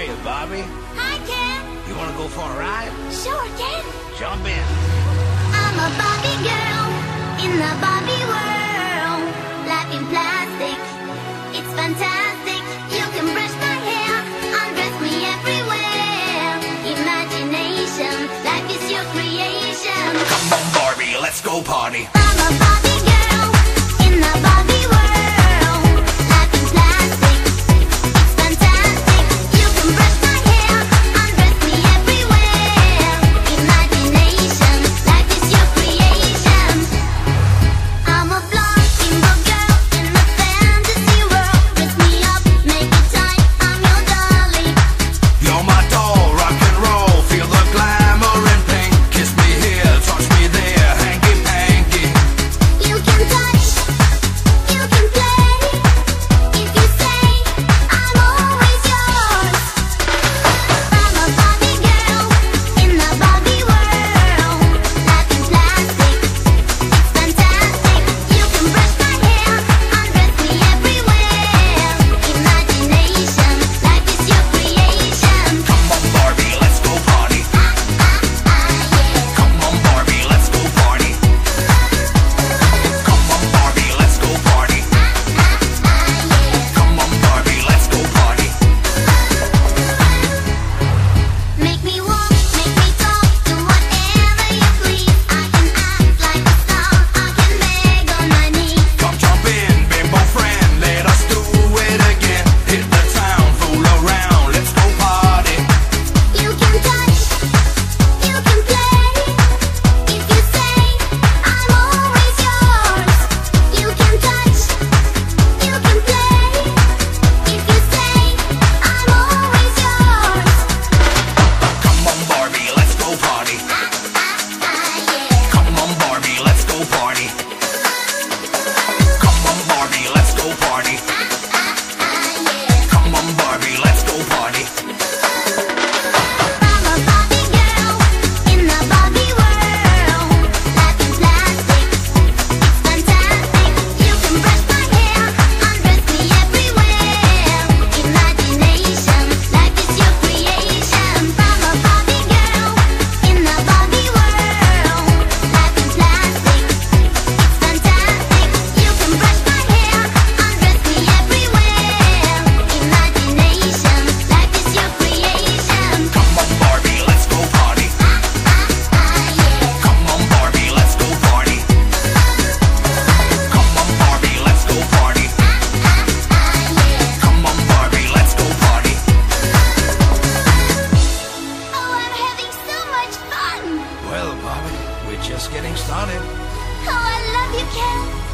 are you, Barbie? Hi, Ken. You want to go for a ride? Sure, Ken. Jump in. I'm a Barbie girl in the Barbie world. Life in plastic, it's fantastic. You can brush my hair, undress me everywhere. Imagination, life is your creation. Come on, Barbie, let's go party. I'm a Barbie girl in the Barbie world. Life in plastic, it's fantastic. You can brush my hair, undress me everywhere. Imagination, life is your creation. I'm a blonde single girl in a fantasy world. Dress me up, make it tight, I'm your dolly. You're my doll, rock and roll. Feel the glamour and pink. Kiss me here, touch me there, hanky panky. You can touch, you can play. If you say, I'm always yours. I'm a Barbie girl in the Barbie world. Life in plastic, it's fantastic. You can brush my hair, undress me everywhere. Imagination, life is your creation. Come on, Barbie, let's go party. Yeah. Come on, Barbie, let's go party. Come on, Barbie, let's go party. Come on, Barbie, let's go party. Make me walk, make me talk, do whatever you please. I can act like a star, I can beg on my knees. Come jump in, bimbo friend, let us do it again. Hit the town, fool around, let's go party. You can touch, you can play. If you say, I'm always yours. You can touch, you can play. If you say, I'm always yours. Come on, Barbie, let's go party. Yeah. Come on, Barbie, let's go party. Come on, Barbie, let's go party. Yeah. Come on, Barbie, let's go party. I'm a Barbie girl in the Barbie world. Life in plastic, it's fantastic. You can brush my hair, undress me everywhere. Imagination, life is your creation. I'm a Barbie girl in the Barbie world. Life in plastic, it's fantastic. You can brush my hair, undress me everywhere. Imagination, life is your creation. Come on, Barbie, let's go party. Yeah. Come on, Barbie, let's go party. Come on, Barbie, let's go party. Come on, Barbie, let's go party. Oh, I'm having so much fun! Well, Barbie, we're just getting started. Oh, I love you, Ken.